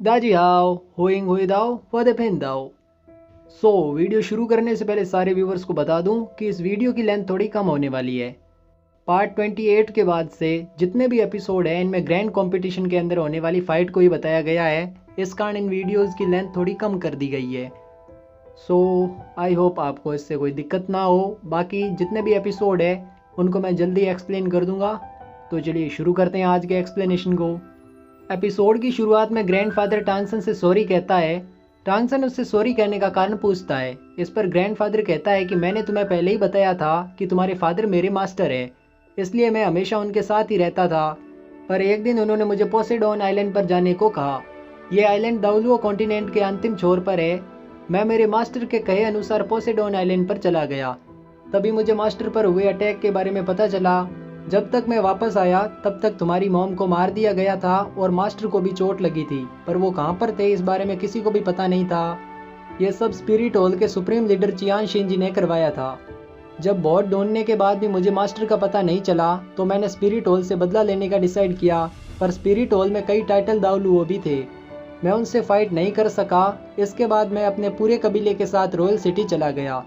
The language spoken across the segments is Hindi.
दाजी हाउ होइंग हुई दाओ फदे फेन दाओ। वीडियो शुरू करने से पहले सारे व्यूवर्स को बता दूं कि इस वीडियो की लेंथ थोड़ी कम होने वाली है। पार्ट 28 के बाद से जितने भी एपिसोड हैं इनमें ग्रैंड कंपटीशन के अंदर होने वाली फाइट को ही बताया गया है। इस कारण इन वीडियोस की लेंथ थोड़ी कम कर दी गई है। आई होप आपको इससे कोई दिक्कत ना हो। बाकी जितने भी एपिसोड है उनको मैं जल्दी एक्सप्लेन कर दूंगा। तो चलिए शुरू करते हैं आज के एक्सप्लेनेशन को। एपिसोड की शुरुआत में ग्रैंडफादर टांगसन से सॉरी कहता है। टांगसन उससे सॉरी कहने का कारण पूछता है। इस पर ग्रैंडफादर कहता है कि मैंने तुम्हें पहले ही बताया था कि तुम्हारे फादर मेरे मास्टर है, इसलिए मैं हमेशा उनके साथ ही रहता था। पर एक दिन उन्होंने मुझे पोसेडोन आइलैंड पर जाने को कहा। यह आइलैंड दाउलुओ कॉन्टिनेंट के अंतिम छोर पर है। मैं मेरे मास्टर के कहे अनुसार पोसेडोन आइलैंड पर चला गया। तभी मुझे मास्टर पर हुए अटैक के बारे में पता चला। जब तक मैं वापस आया तब तक तुम्हारी मॉम को मार दिया गया था और मास्टर को भी चोट लगी थी, पर वो कहाँ पर थे इस बारे में किसी को भी पता नहीं था। यह सब स्पिरिट हॉल के सुप्रीम लीडर चियान शिंजी ने करवाया था। जब बहुत ढूंढने के बाद भी मुझे मास्टर का पता नहीं चला तो मैंने स्पिरिट हॉल से बदला लेने का डिसाइड किया। पर स्पिरिट हॉल में कई टाइटल दाउलुओ भी थे, मैं उनसे फाइट नहीं कर सका। इसके बाद मैं अपने पूरे कबीले के साथ रॉयल सिटी चला गया।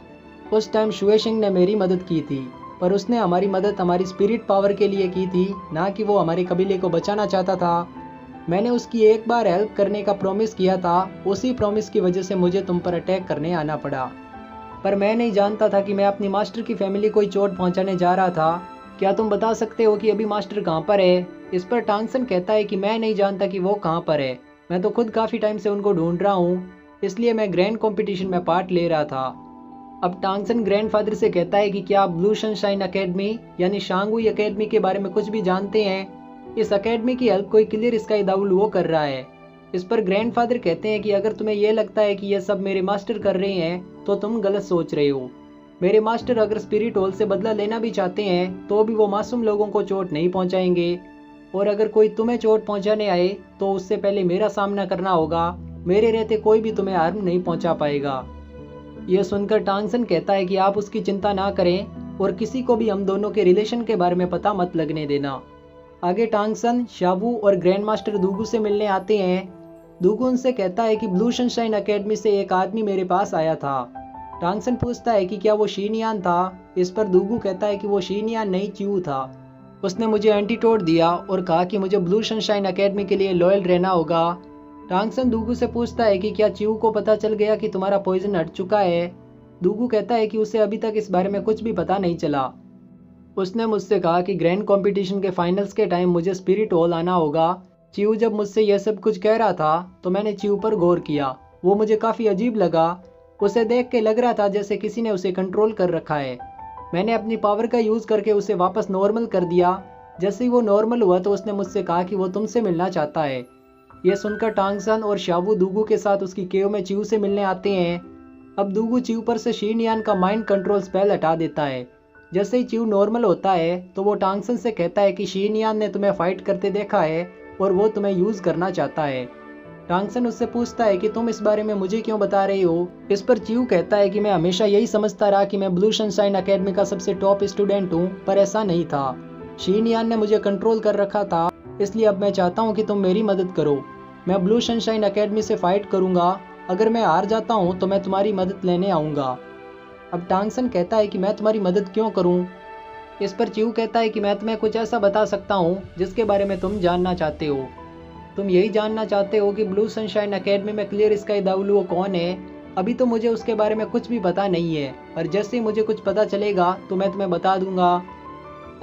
उस टाइम शुएशिंग ने मेरी मदद की थी, पर उसने हमारी मदद हमारी स्पिरिट पावर के लिए की थी, ना कि वो हमारे कबीले को बचाना चाहता था। मैंने उसकी एक बार हेल्प करने का प्रॉमिस किया था, उसी प्रॉमिस की वजह से मुझे तुम पर अटैक करने आना पड़ा। पर मैं नहीं जानता था कि मैं अपनी मास्टर की फैमिली को ही चोट पहुंचाने जा रहा था। क्या तुम बता सकते हो कि अभी मास्टर कहाँ पर है? इस पर टांगसन कहता है कि मैं नहीं जानता कि वो कहाँ पर है। मैं तो खुद काफ़ी टाइम से उनको ढूंढ रहा हूँ, इसलिए मैं ग्रैंड कॉम्पिटिशन में पार्ट ले रहा था। अब टांगसन ग्रैंडफादर से कहता है कि क्या आप ब्लू सनशाइन एकेडमी यानी शांगुई एकेडमी के बारे में कुछ भी जानते हैं? इस एकेडमी की हेल्प कोई क्लियर स्काई दाउलुओ कर रहा है। इस पर ग्रैंडफादर कहते हैं कि अगर तुम्हें यह लगता है कि यह सब मेरे मास्टर कर रहे हैं तो तुम गलत सोच रहे हो। मेरे मास्टर अगर स्पिरिट हॉल से बदला लेना भी चाहते हैं तो भी वो मासूम लोगों को चोट नहीं पहुंचाएंगे, और अगर कोई तुम्हें चोट पहुंचाने आए तो उससे पहले मेरा सामना करना होगा। मेरे रहते कोई भी तुम्हें हार्म नहीं पहुंचा पाएगा। यह सुनकर टांगसन कहता है कि आप उसकी चिंता ना करें और किसी को भी हम दोनों के रिलेशन के बारे में पता मत लगने देना। आगे टांगसन शाबू और ग्रैंड मास्टर दूगू से मिलने आते हैं। दूगू उनसे कहता है कि ब्लू सनशाइन एकेडमी से एक आदमी मेरे पास आया था। टांगसन पूछता है कि क्या वो शीनियान था? इस पर दूगू कहता है कि वो शीनियान नहीं, च्यू था। उसने मुझे एंटीटोड दिया और कहा कि मुझे ब्लू सनशाइन एकेडमी के लिए लॉयल रहना होगा। टांगसन दूगू से पूछता है कि क्या च्यू को पता चल गया कि तुम्हारा पॉइजन हट चुका है? दूगू कहता है कि उसे अभी तक इस बारे में कुछ भी पता नहीं चला। उसने मुझसे कहा कि ग्रैंड कंपटीशन के फाइनल्स के टाइम मुझे स्पिरिट हॉल आना होगा। च्यू जब मुझसे यह सब कुछ कह रहा था तो मैंने च्यू पर गौर किया। वो मुझे काफ़ी अजीब लगा। उसे देख के लग रहा था जैसे किसी ने उसे कंट्रोल कर रखा है। मैंने अपनी पावर का यूज़ करके उसे वापस नॉर्मल कर दिया। जैसे ही वो नॉर्मल हुआ तो उसने मुझसे कहा कि वो तुमसे मिलना चाहता है। यह सुनकर टांगसन और शाबू दूगू के साथ उसकी केव में च्यू से मिलने आते हैं। अब दूगू च्यू पर से शीनियान का माइंड कंट्रोल स्पेल हटा देता है। जैसे ही च्यू नॉर्मल होता है तो वो टांगसन से कहता है कि शीनियान ने तुम्हें फाइट करते देखा है और वो तुम्हें यूज करना चाहता है। टांगसन उससे पूछता है कि तुम इस बारे में मुझे क्यों बता रही हो? इस पर च्यू कहता है कि मैं हमेशा यही समझता रहा कि मैं ब्लू सनशाइन एकेडमी का सबसे टॉप स्टूडेंट हूँ, पर ऐसा नहीं था। शीनियान ने मुझे कंट्रोल कर रखा था, इसलिए अब मैं चाहता हूँ कि तुम मेरी मदद करो। मैं ब्लू सनशाइन एकेडमी से फाइट करूंगा। अगर मैं हार जाता हूँ तो मैं तुम्हारी मदद लेने आऊँगा। अब टांगसन कहता है कि मैं तुम्हारी मदद क्यों करूं? इस पर च्यू कहता है कि मैं तुम्हें कुछ ऐसा बता सकता हूं जिसके बारे में तुम जानना चाहते हो। तुम यही जानना चाहते हो कि ब्लू सनशाइन एकेडमी में क्लियर स्काई दाउलुओ कौन है। अभी तो मुझे उसके बारे में कुछ भी पता नहीं है, पर जैसे ही मुझे कुछ पता चलेगा तो मैं तुम्हें बता दूंगा।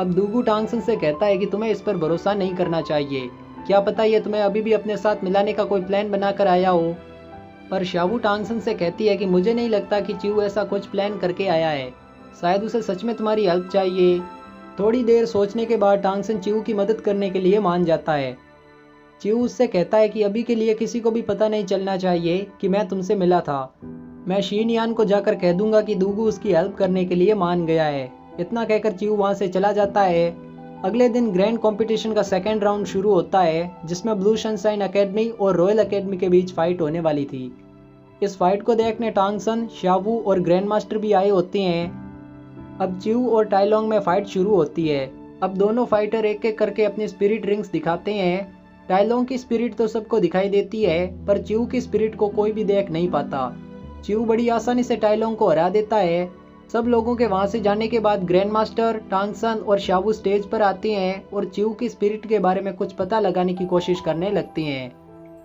अब दूगू टांगसन से कहता है कि तुम्हें इस पर भरोसा नहीं करना चाहिए। क्या पता ये तुम्हें अभी भी अपने साथ मिलाने का कोई प्लान बनाकर आया हो। पर शाबू टांगसन से कहती है कि मुझे नहीं लगता कि च्यू ऐसा कुछ प्लान करके आया है। शायद उसे सच में तुम्हारी हेल्प चाहिए। थोड़ी देर सोचने के बाद टांगसन च्यू की मदद करने के लिए मान जाता है। च्यू उससे कहता है कि अभी के लिए किसी को भी पता नहीं चलना चाहिए कि मैं तुमसे मिला था। मैं शीनियान को जाकर कह दूंगा कि दूगू उसकी हेल्प करने के लिए मान गया है। इतना कहकर च्यू वहाँ से चला जाता है। अगले दिन ग्रैंड कंपटीशन का सेकेंड राउंड शुरू होता है, जिसमें ब्लू सनशाइन एकेडमी और रॉयल एकेडमी के बीच फाइट होने वाली थी। इस फाइट को देखने टांगसन, शाबू और ग्रैंड मास्टर भी आए होते हैं। अब च्यू और टाइलोंग में फाइट शुरू होती है। अब दोनों फाइटर एक एक करके अपनी स्पिरिट रिंग्स दिखाते हैं। टाइलोंग की स्पिरिट तो सबको दिखाई देती है, पर च्यू की स्पिरिट को कोई भी देख नहीं पाता। च्यू बड़ी आसानी से टाइलोंग को हरा देता है। सब लोगों के वहां से जाने के बाद ग्रैंड मास्टर, टांगसन और शाबू स्टेज पर आते हैं और च्यू की स्पिरिट के बारे में कुछ पता लगाने की कोशिश करने लगते हैं।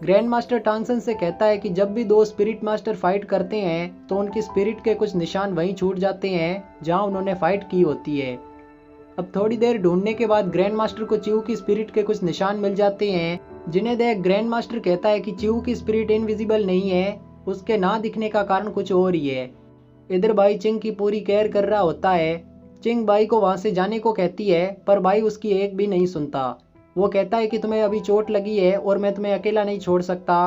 ग्रैंड मास्टर टांगसन से कहता है कि जब भी दो स्पिरिट मास्टर फाइट करते हैं तो उनकी स्पिरिट के कुछ निशान वहीं छूट जाते हैं जहां उन्होंने फाइट की होती है। अब थोड़ी देर ढूंढने के बाद ग्रैंड मास्टर को च्यू की स्पिरिट के कुछ निशान मिल जाते हैं, जिन्हें देख ग्रैंड मास्टर कहता है कि च्यू की स्पिरिट इनविजिबल नहीं है, उसके ना दिखने का कारण कुछ और ही है। इधर बाई चिंग की पूरी केयर कर रहा होता है। चिंग बाई को वहां से जाने को कहती है, पर बाई उसकी एक भी नहीं सुनता। वो कहता है कि तुम्हें अभी चोट लगी है और मैं तुम्हें अकेला नहीं छोड़ सकता।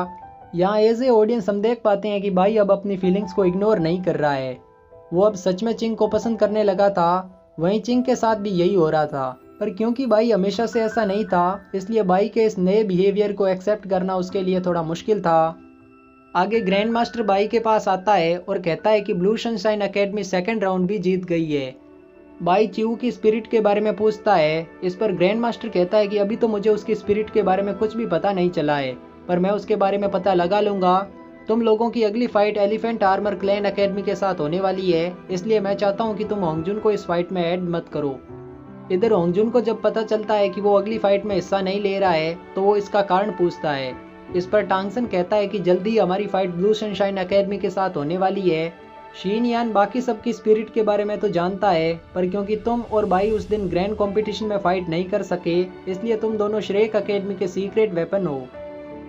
यहाँ एज ए ऑडियंस हम देख पाते हैं कि बाई अब अपनी फीलिंग्स को इग्नोर नहीं कर रहा है। वो अब सच में चिंग को पसंद करने लगा था। वहीं चिंग के साथ भी यही हो रहा था, पर क्योंकि बाई हमेशा से ऐसा नहीं था, इसलिए बाई के इस नए बिहेवियर को एक्सेप्ट करना उसके लिए थोड़ा मुश्किल था। आगे ग्रैंड मास्टर बाई के पास आता है और कहता है कि blue sunshine academy second round भी जीत गई है। बाई च्यू की स्पिरिट के बारे में पूछता है। इस पर ग्रैंड मास्टर कहता है कि अभी तो मुझे उसकी स्पिरिट के बारे में कुछ भी पता नहीं चला है, पर मैं उसके बारे में पता लगा लूंगा। तुम लोगों की अगली fight elephant armour clan academy के साथ होने वाली है, इसलिए मैं चाहता हूँ कि तुम होंगजुन को इस फाइट में ऐड मत करो। इधर होंगजुन को जब पता चलता है कि वो अगली फाइट में हिस्सा नहीं ले रहा है तो वो इसका कारण पूछता है। इस पर टांगसन कहता है कि जल्दी हमारी फाइट ब्लू सनशाइन एकेडमी के साथ होने वाली है। शीन यान बाकी सबकी स्पिरिट के बारे में तो जानता है, पर क्योंकि तुम और बाई उस दिन ग्रैंड कंपटीशन में फाइट नहीं कर सके, इसलिए तुम दोनों श्रेक एकेडमी के सीक्रेट वेपन हो।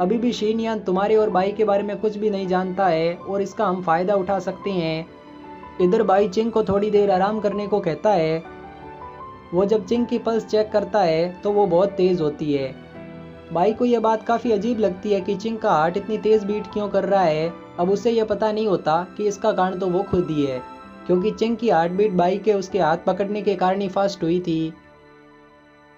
अभी भी शीन यान तुम्हारे और बाई के बारे में कुछ भी नहीं जानता है और इसका हम फायदा उठा सकते हैं। इधर बाई चिंग को थोड़ी देर आराम करने को कहता है। वो जब चिंग की पल्स चेक करता है तो वो बहुत तेज होती है। बाई को यह बात काफी अजीब लगती है कि चिंग का हार्ट इतनी तेज बीट क्यों कर रहा है। अब उसे यह पता नहीं होता कि इसका कारण तो वो खुद ही है, क्योंकि चिंग की हार्ट बीट बाई के उसके हाथ पकड़ने के कारण ही फास्ट हुई थी।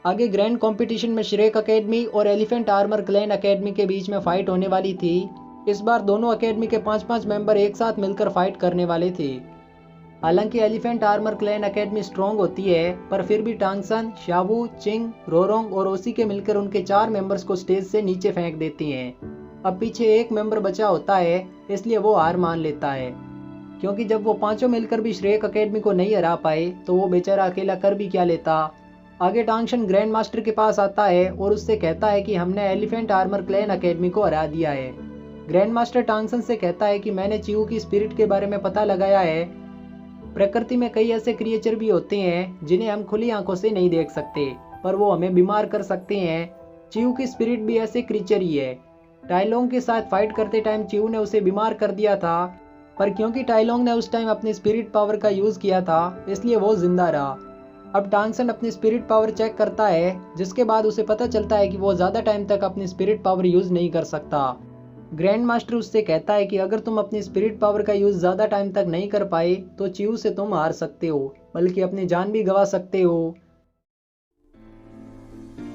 आगे ग्रैंड कंपटीशन में श्रेक एकेडमी और एलिफेंट आर्मर क्लैन एकेडमी के बीच में फाइट होने वाली थी। इस बार दोनों एकेडमी के 5-5 मेंबर एक साथ मिलकर फाइट करने वाले थे। हालांकि elephant armour clan academy strong होती है, पर फिर भी टांगसन, शाबू, चिंग, रोरोंग और ओसी के मिलकर उनके 4 मेंबर्स को स्टेज से नीचे फेंक देती हैं। अब पीछे एक मेंबर बचा होता है, इसलिए वो हार मान लेता है, क्योंकि जब वो पांचों मिलकर भी श्रेक एकेडमी को नहीं हरा पाए तो वो बेचारा अकेला कर भी क्या लेता। आगे टांगसन ग्रैंड मास्टर के पास आता है और उससे कहता है कि हमने एलिफेंट आर्मर क्लैन एकेडमी को हरा दिया है। ग्रैंड मास्टर टांगसन से कहता है कि मैंने च्यू की स्पिरिट के बारे में पता लगाया है। प्रकृति में कई ऐसे क्रिएचर भी होते हैं जिन्हें हम खुली आंखों से नहीं देख सकते, पर वो हमें बीमार कर सकते हैं। च्यू की स्पिरिट भी ऐसे क्रिएचर ही है। टाइलोंग के साथ फाइट करते टाइम च्यू ने उसे बीमार कर दिया था, पर क्योंकि टाइलोंग ने उस टाइम अपनी स्पिरिट पावर का यूज किया था, इसलिए वो जिंदा रहा। अब टांगसन अपनी स्पिरिट पावर चेक करता है, जिसके बाद उसे पता चलता है कि वो ज्यादा टाइम तक अपनी स्पिरिट पावर यूज नहीं कर सकता। ग्रैंड मास्टर उससे कहता है कि अगर तुम अपनी स्पिरिट पावर का यूज ज्यादा टाइम तक नहीं कर पाए तो च्यू से तुम हार सकते हो, बल्कि अपनी जान भी गंवा सकते हो।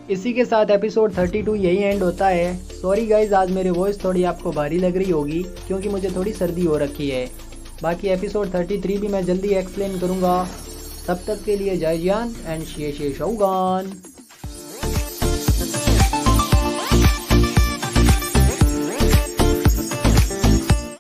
इसी के साथ एपिसोड 32 यही एंड होता है। सॉरी गाइज, आज मेरी वॉइस थोड़ी आपको भारी लग रही होगी क्योंकि मुझे थोड़ी सर्दी हो रखी है। बाकी एपिसोड 33 भी मैं जल्दी एक्सप्लेन करूंगा। तब तक के लिए जय जान एंड शे शौगान।